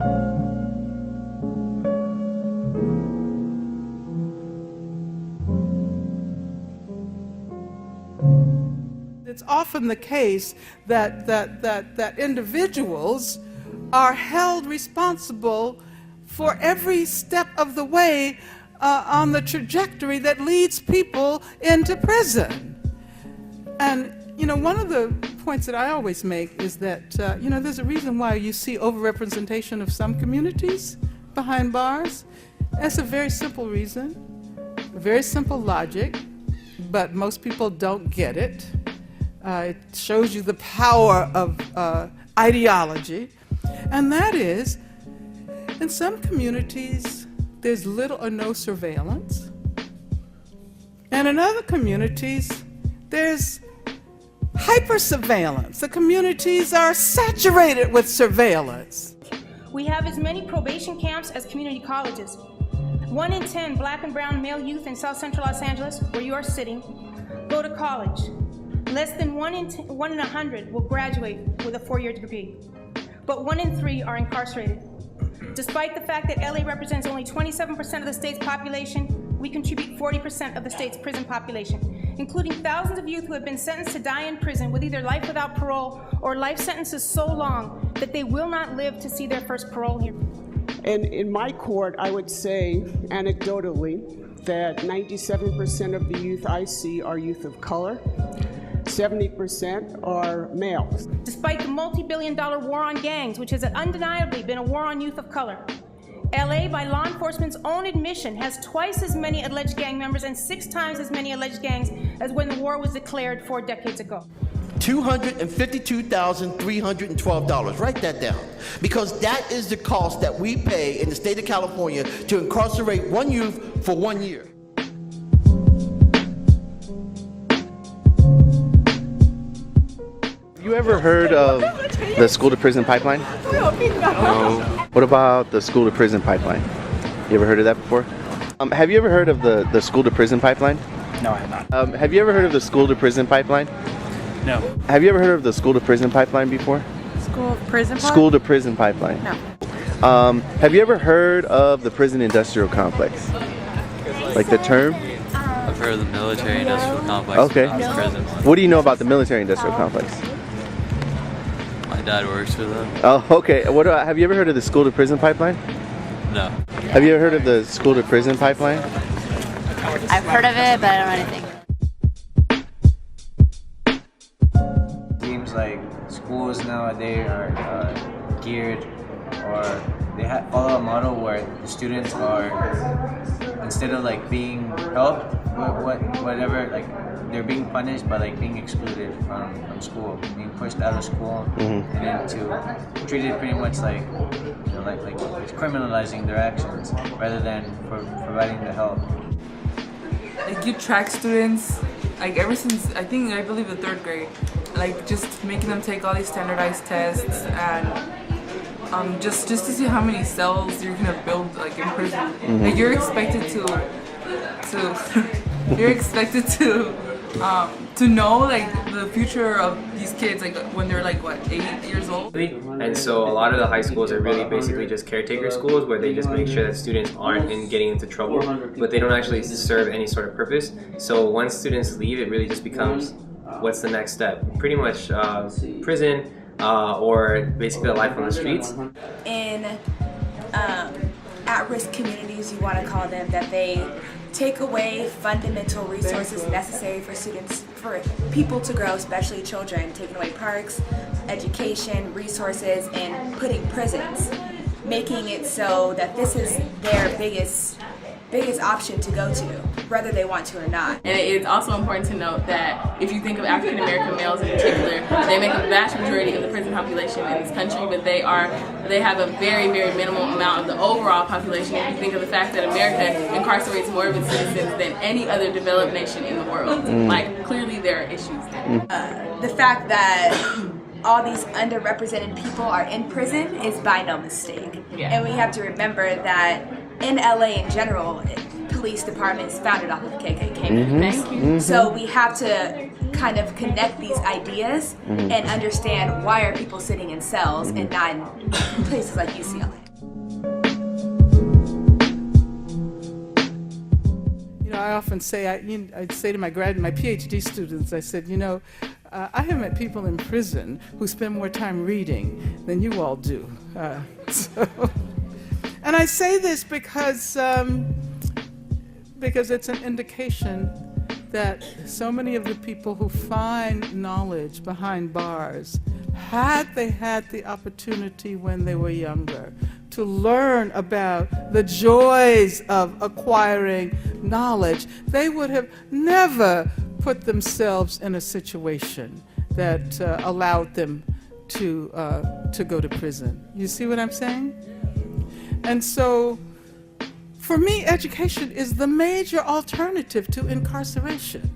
It's often the case that individuals are held responsible for every step of the way on the trajectory that leads people into prison. And, you know, one of the points that I always make is that, you know, there's a reason why you see overrepresentation of some communities behind bars. That's a very simple reason, a very simple logic, but most people don't get it. It shows you the power of ideology, and that is, in some communities, there's little or no surveillance, and in other communities, there's hyper-surveillance. The communities are saturated with surveillance. We have as many probation camps as community colleges. 1 in 10 black and brown male youth in South Central Los Angeles, where you are sitting, go to college. Less than 1 in 100 will graduate with a 4-year degree, but 1 in 3 are incarcerated. Despite the fact that LA represents only 27% of the state's population, we contribute 40% of the state's prison population, including thousands of youth who have been sentenced to die in prison with either life without parole or life sentences so long that they will not live to see their first parole hearing. And in my court, I would say, anecdotally, that 97% of the youth I see are youth of color. 70% are males. Despite the multi-billion-dollar war on gangs, which has undeniably been a war on youth of color, LA, by law enforcement's own admission, has twice as many alleged gang members and 6 times as many alleged gangs as when the war was declared 4 decades ago. $252,312. Write that down, because that is the cost that we pay in the state of California to incarcerate one youth for 1 year. Have you ever heard of the school-to-prison pipeline? No. What about the school-to-prison pipeline? You ever heard of that before? Have you ever heard of the school-to-prison pipeline? No, I have not. Have you ever heard of the school-to-prison pipeline? No. Have you ever heard of the school-to-prison pipeline before? School-to-prison pipeline? School-to-prison pipeline. No. Have you ever heard of the prison-industrial complex? Like the term? I've heard of the military-industrial complex. Okay. Prison. What do you know about the military-industrial complex? My dad works for them. Oh, okay. Have you ever heard of the school-to-prison pipeline? No. Have you ever heard of the school-to-prison pipeline? I've heard of it, but I don't know anything. Seems like schools nowadays are geared, or they follow a model where the students are, instead of like being helped, whatever, like they're being punished by like being excluded from school, being pushed out of school, and then treated pretty much like, you know, like criminalizing their actions rather than providing the help. Like you track students, like ever since I believe the 3rd grade, like just making them take all these standardized tests and just to see how many cells you're gonna build like in prison. Like you're expected to know like the future of these kids, like when they're like what, 8 years old. And so a lot of the high schools are really basically just caretaker schools where they just make sure that students aren't getting into trouble, but they don't actually serve any sort of purpose. So once students leave, it really just becomes, what's the next step? Pretty much prison, or basically a life on the streets. In at-risk communities, you want to call them, that they take away fundamental resources necessary for students, for people to grow, especially children, taking away parks, education, resources, and putting prisons, making it so that this is their biggest option to go to, whether they want to or not. And it's also important to note that if you think of African American males in particular, they make a vast majority of the prison population in this country, but they have a very, very minimal amount of the overall population. If you think of the fact that America incarcerates more of its citizens than any other developed nation in the world, like clearly there are issues there. The fact that all these underrepresented people are in prison is by no mistake. Yeah. And we have to remember that in LA in general, police departments founded off of KKK. Thank you. So we have to kind of connect these ideas and understand why are people sitting in cells and not in places like UCLA. You know, I often say, I'd say to my PhD students, I said, I have met people in prison who spend more time reading than you all do. And I say this because it's an indication that so many of the people who find knowledge behind bars, had they had the opportunity when they were younger to learn about the joys of acquiring knowledge, they would have never put themselves in a situation that allowed them to go to prison. You see what I'm saying? And so, for me, education is the major alternative to incarceration.